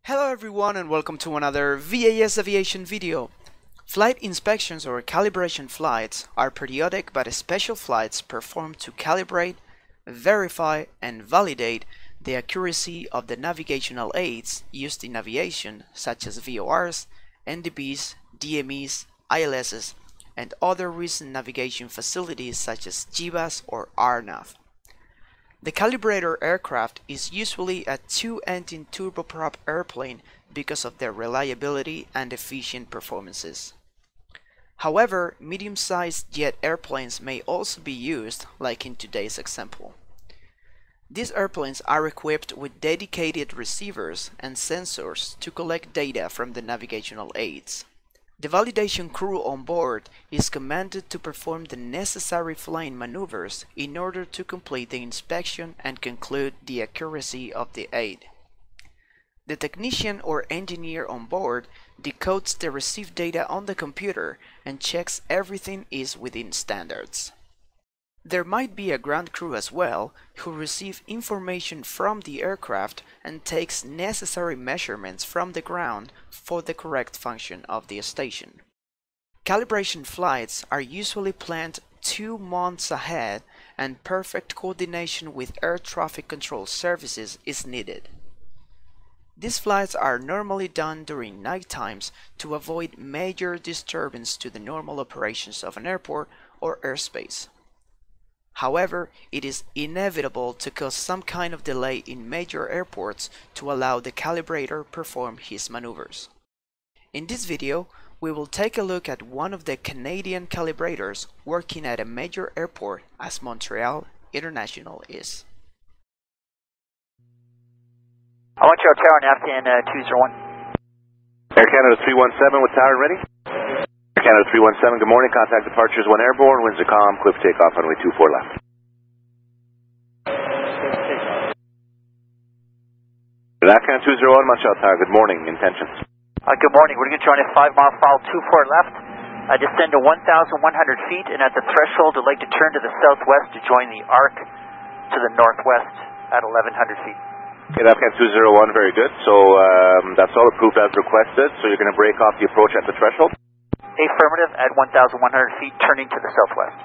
Hello everyone and welcome to another VASaviation video. Flight inspections or calibration flights are periodic but special flights performed to calibrate, verify and validate the accuracy of the navigational aids used in aviation such as VORs, NDBs, DMEs, ILSs, and other recent navigation facilities such as GBAS or RNAV. The calibrator aircraft is usually a two-engine turboprop airplane because of their reliability and efficient performances. However, medium-sized jet airplanes may also be used, like in today's example. These airplanes are equipped with dedicated receivers and sensors to collect data from the navigational aids. The validation crew on board is commanded to perform the necessary flying maneuvers in order to complete the inspection and conclude the accuracy of the aid. The technician or engineer on board decodes the received data on the computer and checks everything is within standards. There might be a ground crew as well who receive information from the aircraft and takes necessary measurements from the ground for the correct function of the station. Calibration flights are usually planned 2 months ahead and perfect coordination with air traffic control services is needed. These flights are normally done during night times to avoid major disturbance to the normal operations of an airport or airspace. However, it is inevitable to cause some kind of delay in major airports to allow the calibrator perform his maneuvers. In this video, we will take a look at one of the Canadian calibrators working at a major airport as Montreal International is. Montreal Tower, NAVCAN 201. Air Canada 317 with tower ready. Air Canada 317, good morning. Contact departures 1 airborne. Winds are calm. Cliff takeoff runway 24 left. NAVCAN 201, Montreal Tower, good morning. Intentions. Good morning. We're going to join at 5 mile file 24 left. Descend to 1,100 feet, and at the threshold, I'd like to turn to the southwest to join the arc to the northwest at 1,100 feet. Okay, NAVCAN 201, very good. So that's all approved as requested. So you're going to break off the approach at the threshold? Affirmative at 1,100 feet, turning to the southwest.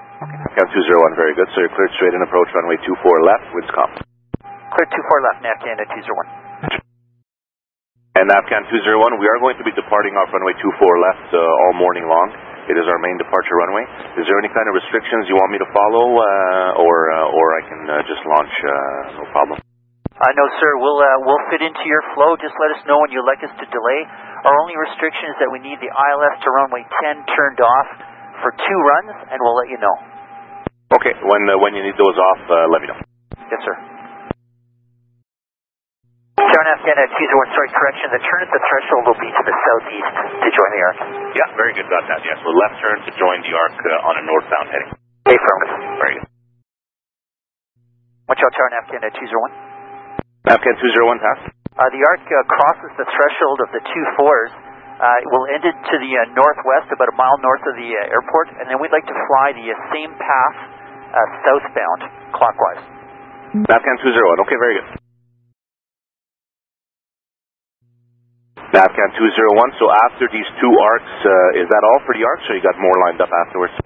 NAVCAN 201, very good. So you're cleared straight in approach runway 24 left, winds calm. Clear 24 left, NAVCAN 201. And NAVCAN 201, we are going to be departing off runway 24 left all morning long. It is our main departure runway. Is there any kind of restrictions you want me to follow, or I can just launch, no problem? No, sir. We'll fit into your flow. Just let us know when you'd like us to delay. Our only restriction is that we need the ILS to runway 10 turned off for 2 runs, and we'll let you know. Okay. When you need those off, let me know. Yes, sir. Tower NAVCAN 201, sorry, correction. The turn at the threshold will be to the southeast to join the arc. Yeah, very good. Got that. Yes. So left turn to join the arc on a northbound heading. Affirmative. Very good. Montreal Tower NAVCAN 201. NAVCAN 201, pass. The arc crosses the threshold of the 2 4s. It will end it to the northwest, about a mile north of the airport, and then we'd like to fly the same path southbound, clockwise. NAVCAN 201, okay, very good. NAVCAN 201, so after these 2 arcs, is that all for the arcs, or you got more lined up afterwards?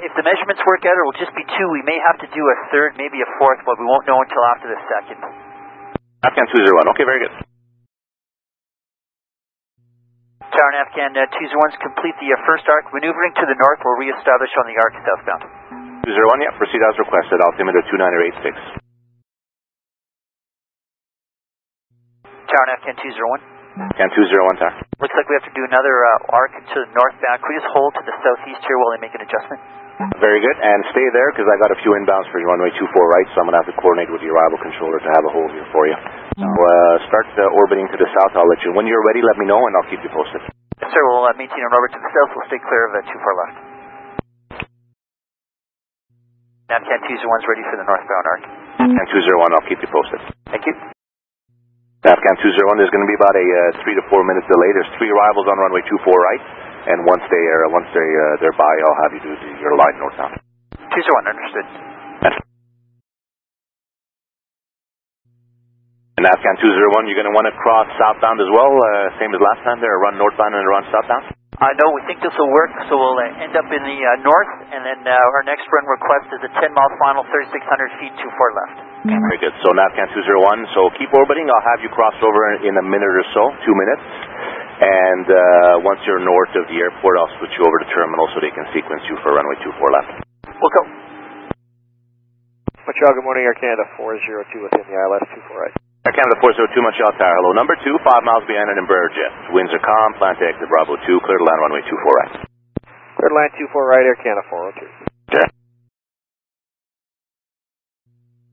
If the measurements work out, it will just be 2. We may have to do a 3rd, maybe a 4th, but we won't know until after the 2nd. NAVCAN 201, okay, very good. Tower NAVCAN 201's complete the first arc. Maneuvering to the north will reestablish on the arc southbound. 201, yeah, proceed as requested. Altimeter 2986. Tower NAVCAN 201. NAVCAN 201, tower. Looks like we have to do another arc to the northbound. Can we just hold to the southeast here while they make an adjustment? Very good, and stay there because I got a few inbounds for you, runway 24 right, so I'm going to have to coordinate with the arrival controller to have a hold here for you. So start orbiting to the south. I'll let you. When you're ready, let me know and I'll keep you posted. Yes, sir. We'll maintain an orbit to the south. We'll stay clear of 24 left. NAVCAN 201's ready for the northbound arc. NAVCAN 201, I'll keep you posted. Thank you. NAVCAN 201, there's going to be about a 3 to 4 minute delay. There's 3 arrivals on runway 24 right, and once they're by, I'll have you do your line northbound. 201, understood. And NAVCAN 201, you're going to want to cross southbound as well, same as last time there, run northbound and run southbound? No, we think this will work, so we'll end up in the north, and then our next run request is a 10-mile final, 3,600 feet, 24 left. Very good. So NAVCAN 201, so keep orbiting. I'll have you cross over in a minute or so, 2 minutes. And once you're north of the airport, I'll switch you over to terminal so they can sequence you for runway 24 left. We'll go. Montreal, good morning, Air Canada 402 within the ILS 24 right. Air Canada 402 Montreal Tower, hello. Number 2, 5 miles behind an Embraer jet. Winds are calm, plan to exit Bravo 2, clear to land runway 24 right. Clear to land 24 right, Air Canada 402. Okay.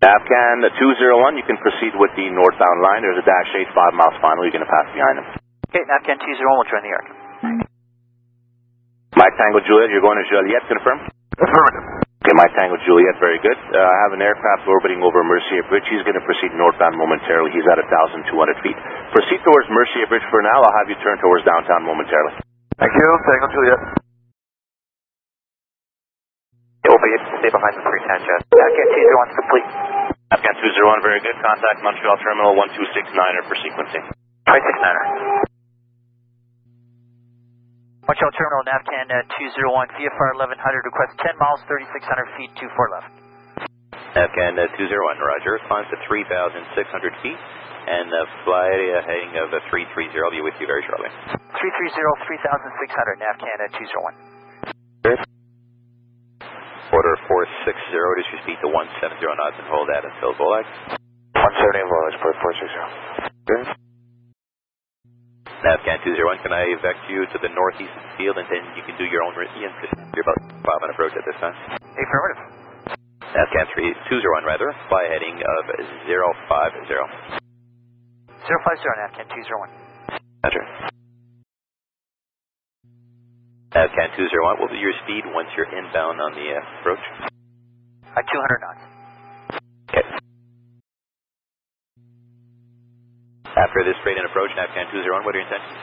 NAVCAN 201, you can proceed with the northbound line. There's a dash 8, 5 miles final, you're going to pass behind them. Okay, NAVCAN 201 will join the air. Mike Tango Juliet, you're going to Joliet, confirm? Affirmative. Okay, Mike Tango Juliet, very good. I have an aircraft orbiting over Mercier Bridge. He's going to proceed northbound momentarily. He's at 1,200 feet. Proceed towards Mercier Bridge for now. I'll have you turn towards downtown momentarily. Thank you, Tango Juliet. It will be stay behind the 310 jet. NAVCAN 201's complete. NAVCAN 201, very good. Contact Montreal Terminal 1269er for sequencing. 269er. Montreal Terminal, NAVCAN 201, VFR 1100, request 10 miles, 3,600 feet, 24 left. NAVCAN 201, roger. Climb to 3,600 feet and fly heading of 330. I'll be with you very shortly. 330, 3,600, NAVCAN 201. Order 460, reduce your speed to 170 knots and hold that until Volax. 170 Volax, port 460. Good. NAVCAN 201, can I evac you to the northeast field and then you can do your own Ian? You're about 5 on approach at this time. Affirmative. NAVCAN 201 rather, fly heading of 050. 050, NAVCAN 201. Roger. NAVCAN 201, what will be your speed once you're inbound on the approach? 200 knots. Okay. After this straight-in approach, NAVCAN 201, what are your intentions?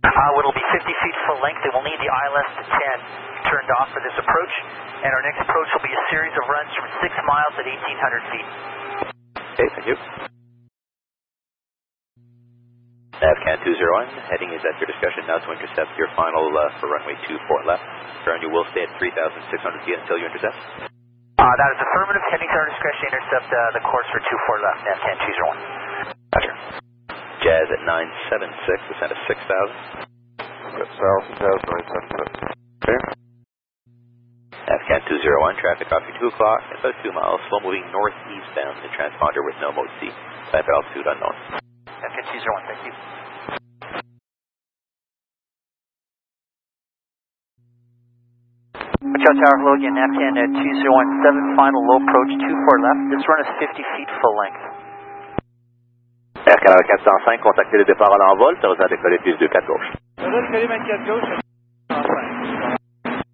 It'll be 50 feet full length, and we'll need the ILS to 10 turned off for this approach, and our next approach will be a series of runs from 6 miles at 1,800 feet. Okay, thank you. NAVCAN 201, heading is at your discussion now to intercept your final for runway 24 left. Turn, you will stay at 3,600 feet until you intercept. That is affirmative, heading to our discretion to intercept the course for 24 left, NAVCAN 201. Roger. Jazz at 976, descent of 6,000. South, 976. Clear. NAVCAN 201, traffic off your 2 o'clock, about 2 miles, slow moving northeastbound in the transponder with no mode C. Type altitude unknown. NAVCAN 201, thank you. Montreal Tower, hello again, NAVCAN 201, 7 final low approach, 24 left. This run is 50 feet full length. Air Canada 405, contactez le départ à l'envol, ça va décoller plus de 4 gauche.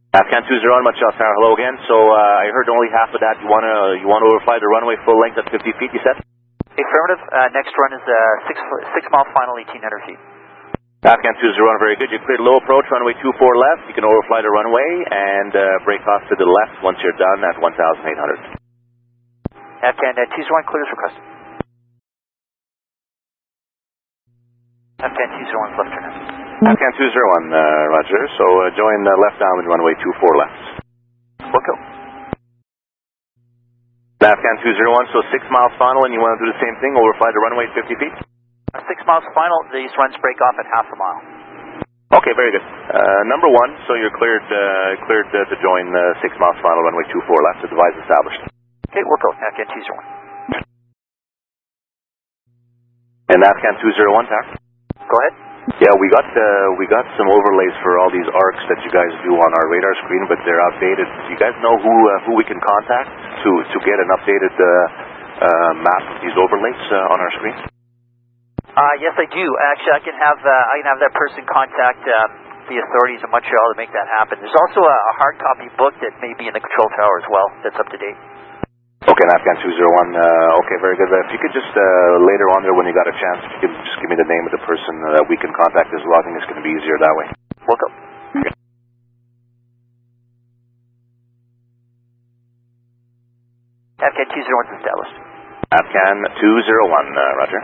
NAVCAN 201, Montreal Tower, hello again. So I heard only half of that. You want to overfly the runway full length at 50 feet, you said? Affirmative. Next run is 6 mile final, 1,800 feet. NAVCAN 201, very good. You cleared low approach, runway 24 left. You can overfly the runway and break off to the left once you're done at 1,800. NAVCAN 201, clear as requested. NAVCAN 201's left turn. NAVCAN 201, roger. So join left downwind runway 24 left. We'll go. NAVCAN 201, so 6 miles final, and you want to do the same thing, overfly the runway 50 feet? 6 miles final, these runs break off at half a mile. Okay, very good. Number 1, so you're cleared to join 6 miles final, runway 24 left, so device established. Okay, we'll go. NAVCAN 201. And NAVCAN 201, Tower? Go ahead. Yeah, we got some overlays for all these arcs that you guys do on our radar screen, but they're outdated. Do you guys know who we can contact to get an updated map of these overlays on our screen? Yes, I do. Actually, I can have that person contact the authorities in Montreal to make that happen. There's also a hard copy book that may be in the control tower as well. That's up to date. Okay, NAVCAN 201. Okay, very good. If you could just later on there, when you got a chance, if you could just give me the name of the person that we can contact as well. I think it's going to be easier that way. Welcome. Okay. NAVCAN 201 is established. NAVCAN 201, roger.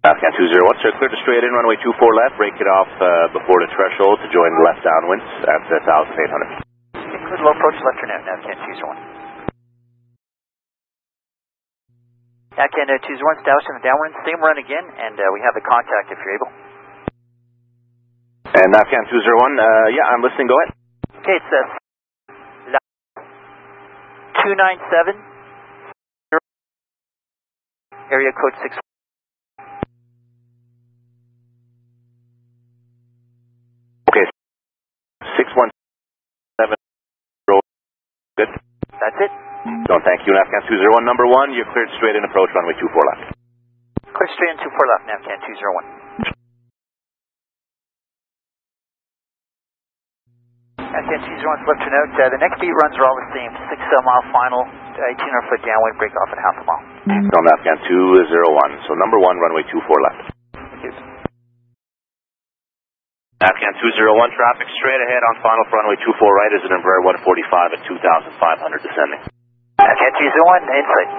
NAVCAN 201, sir, clear to straight in, runway 24 left, break it off before the threshold to join the left downwinds at 1,800. Clear low approach left turn out, NAVCAN 201. NAVCAN 201, establishing the downwind, same run again, and we have the contact if you're able. And NAVCAN 201, yeah, I'm listening, go ahead. Okay, it says 297, area code 6. Okay, 617, good. That's it. No, thank you, NAVCAN 201, number 1, you're cleared straight in approach, runway 24 left. Clear straight in 24 left, NAVCAN 201. NAVCAN 201's left to note, the next 8 runs are all the same, 6-mile final, 1,800-foot downwind, break off at half a mile. No, NAVCAN 201, so number 1, runway 24 left. Thank you. NAVCAN 201, traffic straight ahead on final for runway 24 right is an Embraer 145 at 2,500 descending. NAVCAN 201, insight.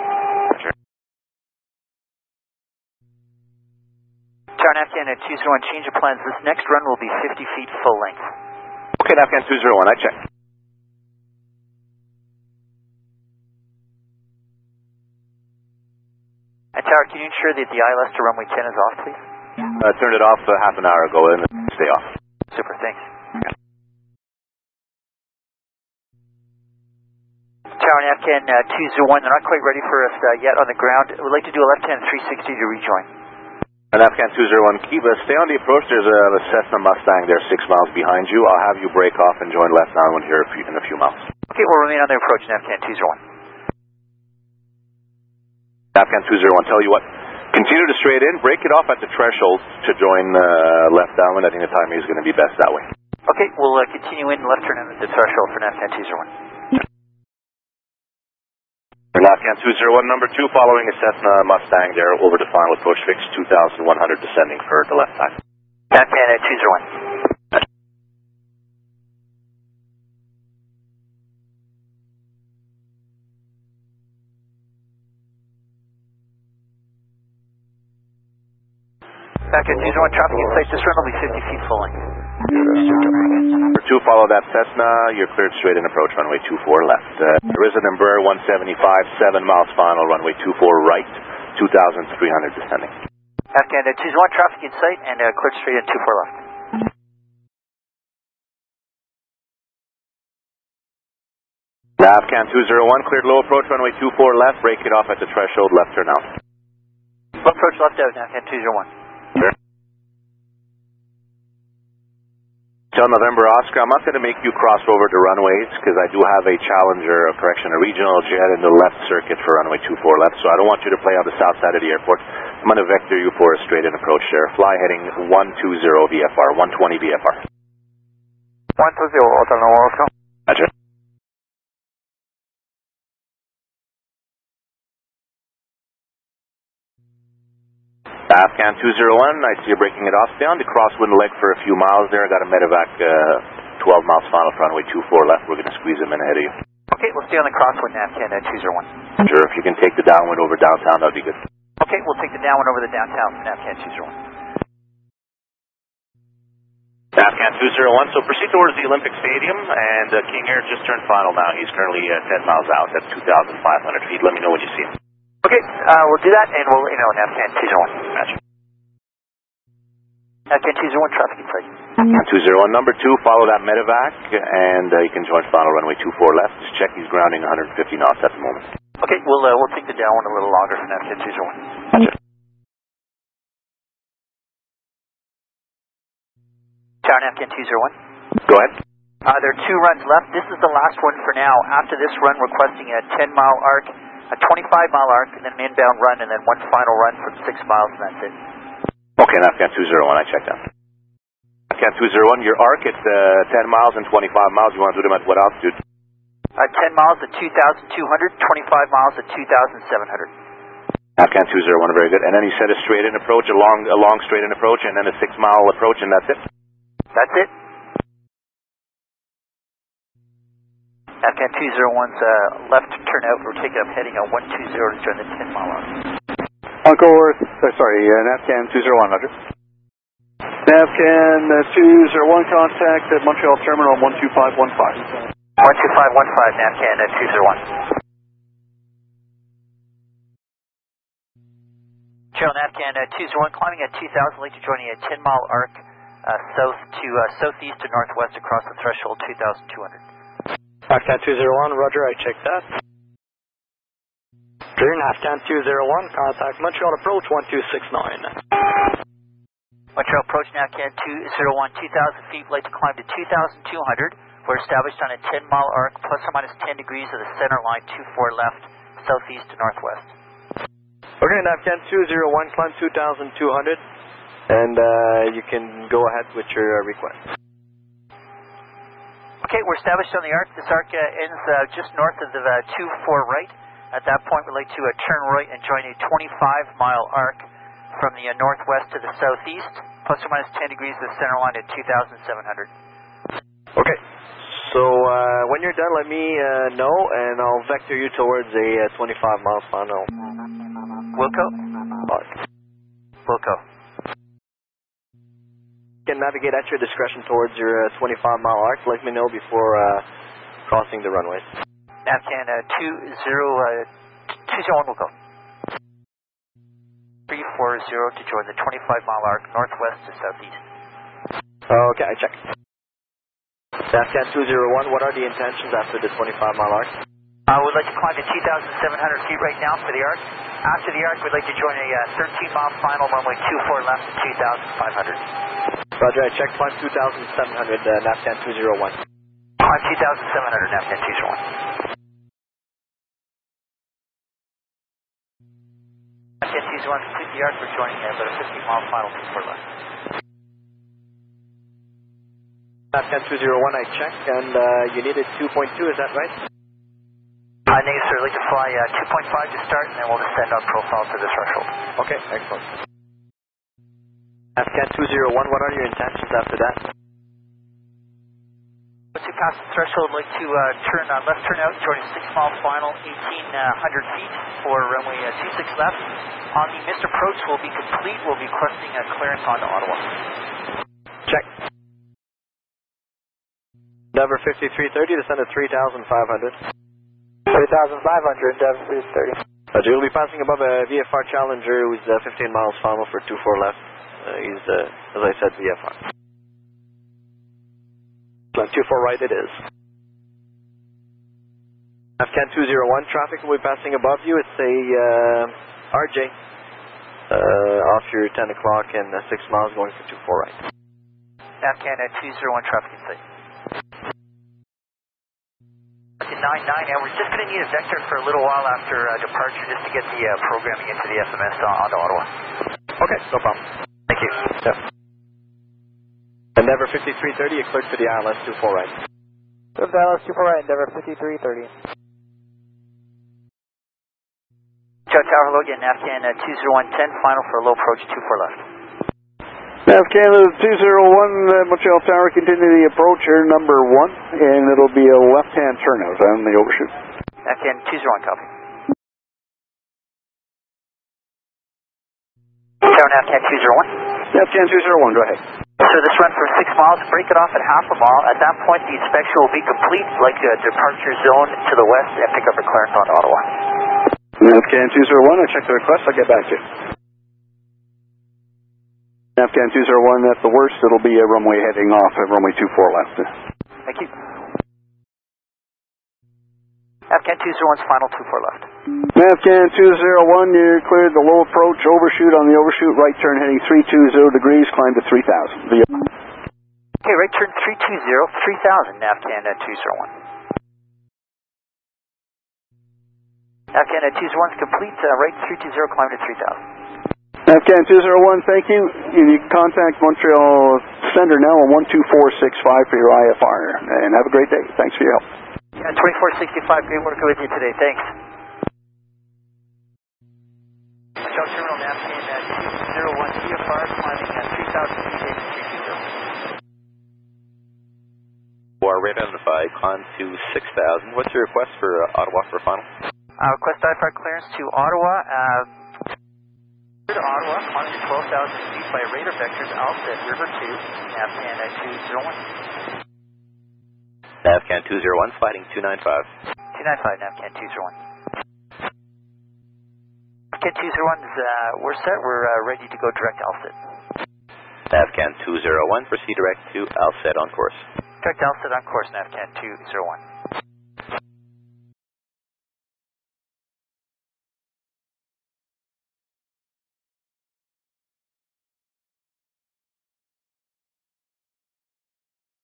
Sure. Tower NAVCAN 201, change of plans. This next run will be 50 feet full length. Okay, NAVCAN 201, I checked. And Tower, can you ensure that the ILS to runway 10 is off, please? Turned it off half an hour ago and stay off. Super, thanks. Okay. Tower NAVCAN 201, they're not quite ready for us yet on the ground. We'd like to do a left-hand 360 to rejoin. NAVCAN 201, stay on the approach. There's a Cessna Mustang there 6 miles behind you. I'll have you break off and join left downwind here in a few miles. Okay, we'll remain on the approach, NAVCAN 201. NAVCAN 201, tell you what, continue to straight in, break it off at the threshold to join left downwind. I think the timing is going to be best that way. Okay, we'll continue in left turn in at the threshold for NAVCAN 201. NAVCAN 201, number 2, following a Cessna Mustang there over the final approach fix, 2,100 descending for the left side. NAVCAN 201. NAVCAN 201, traffic in sight. This run will be 50 feet full length. Number 2, follow that Cessna. You're cleared straight in approach, runway 24 left. There is an Embraer 175, 7 miles final, runway 24 right, 2,300 descending. NAVCAN 201, traffic in sight and cleared straight in 24 left. NAVCAN 201, cleared low approach, runway 24 left, break it off at the threshold, left turn out. Low approach left out, NAVCAN 201. Sure. Tell November Oscar, I'm not going to make you cross over the runways because I do have a Challenger, a regional jet in the left circuit for runway 24 left, so I don't want you to play on the south side of the airport. I'm going to vector you for a straight in approach there. Fly heading 120 VFR, 120 VFR. 120, Hotel November Oscar. Roger. NAVCAN 201, I see you breaking it off. Stay on the crosswind leg for a few miles there. I got a medevac 12 miles final for runway 24 left. We're going to squeeze them in ahead of you. Okay, we'll stay on the crosswind, NAVCAN 201. Sure, if you can take the downwind over downtown, that would be good. Okay, we'll take the downwind over the downtown for NAVCAN 201. NAVCAN 201, so proceed towards the Olympic Stadium, and King Air just turned final now. He's currently 10 miles out. That's 2,500 feet. Let me know when you see him. Okay, we'll do that, and we'll let you know, NAVCAN 201. Gotcha. NAVCAN 201, traffic in sight. NAVCAN 201, number 2, follow that medevac, and you can join final runway 24 left. Just check he's grounding 150 knots at the moment. Okay, we'll take the downwind a little longer for NAVCAN 201. Gotcha. Tower NAVCAN 201. Go ahead. There are 2 runs left. This is the last one for now. After this run, requesting a 10-mile arc, a 25-mile arc, and then an inbound run, and then one final run from 6 miles, and that's it. Okay, NAVCAN 201, I checked out. NAVCAN 201, your arc at 10 miles and 25 miles. You want to do them at what altitude? 10 miles at 2,200, 25 miles at 2,700. NAVCAN 201, very good. And then you said a straight-in approach, a long straight-in approach, and then a 6-mile approach, and that's it? That's it. NAVCAN 201's left turnout, we're taking up heading 120 to join the 10 mile arc. Uncle Earth, NAVCAN 201, roger. NAVCAN 201, contact at Montreal Terminal 12515. 12515, NAVCAN 201. Montreal NAVCAN 201, climbing at 2000, like to join a 10 mile arc south to southeast to northwest across the threshold 2200. NAVCAN 201, roger, I checked that. Clear, NAVCAN 201, contact Montreal approach 1269. Montreal approach NAVCAN 201, 2000 feet, like to climb to 2200. We're established on a 10 mile arc, plus or minus 10 degrees of the center line, 24 left, southeast to northwest. Okay, NAVCAN 201, climb 2200, and you can go ahead with your request. Okay, we're established on the arc. This arc ends just north of the 24 right. At that point, we'd like to turn right and join a 25-mile arc from the northwest to the southeast, plus or minus 10 degrees of the center line at 2,700. Okay, so when you're done, let me know, and I'll vector you towards a 25-mile final. Wilco? Arc. Wilco. You can navigate at your discretion towards your 25-mile arc. Let me know before crossing the runways. NAVCAN 201 will go. 340 to join the 25-mile arc northwest to southeast. Okay, I checked. NAVCAN 201, what are the intentions after the 25-mile arc? We'd like to climb to 2,700 feet right now for the arc. After the arc, we'd like to join a 13-mile final, runway 24 left to 2,500. Roger, I checked, climb 2,700, NAVCAN 201. Climb 2,700, NAVCAN 201. NAVCAN 201, complete the arc, we're joining about a 15-mile final, 24 left. NAVCAN 201, I checked, and you needed 2.2, is that right? Negative, sir. I'd like to fly 2.5 to start, and then we'll descend on profile to the threshold. Okay, excellent. NAVCAN 201, what are your intentions after that? Once we pass the threshold, I'd like to turn left turn out, join a 6-mile final, 1,800 feet for runway 26 left. On the missed approach will be complete. We'll be requesting a clearance onto Ottawa. Check. Endeavour 5330, descend at 3,500. 3,500, Endeavour 5330. You'll be passing above a VFR Challenger who's 15 miles final for 24 left. He's, as I said, VFR. 24 right it is. NAVCAN 201, traffic will be passing above you. It's a RJ off your 10 o'clock and 6 miles going for 24 right. NAVCAN 201, traffic in sight. 99, and we're just going to need a vector for a little while after departure just to get the programming into the FMS onto Ottawa. Okay, no problem. Thank you. Yep. Endeavour 5330, you cleared for the ILS 24 right. Cleared for the ILS 24 right, Endeavour 5330. Tower, hello again, NAVCAN 20110, final for a low approach 24 left. NAVCAN 201, Montreal Tower, continue the approach here, number 1, and it'll be a left-hand turnout on the overshoot. NAVCAN 201, copy. Tower, NAVCAN 201. NAVCAN 201, go ahead. So this run for 6 miles, break it off at half a mile. At that point, the inspection will be complete, like a departure zone to the west, and pick up a clearance on Ottawa. NAVCAN 201, I checked the request, I'll get back to you. NAVCAN 201, at the worst, it'll be a runway heading off at runway 24 left. Thank you. NAVCAN 201's final 24 left. NAVCAN 201, you cleared the low approach, overshoot on the overshoot, right turn heading 320 degrees, climb to 3,000. Okay, right turn 320, 3,000, NAVCAN 201. NAVCAN 201's complete, right 320, climb to 3,000. NAVCAN 201, thank you. You can contact Montreal Center now on 12465 for your IFR. And have a great day. Thanks for your help. Yeah, 2465, great working with you today. Thanks. Montreal Terminal, NAVCAN 201 VFR, climbing at 3,000 feet, 320. rate identified, climb to 6,000. What's your request for Ottawa for final? Request IFAR clearance to Ottawa. To Ottawa, climbing to 12,000 feet by radar vectors, Alset, River 2, NAVCAN 201. NAVCAN 201, sliding 295. 295, NAVCAN 201. NAVCAN 201 is, we're set, we're ready to go direct Alset. NAVCAN 201, proceed direct to Alset on course. Direct Alset on course, NAVCAN 201.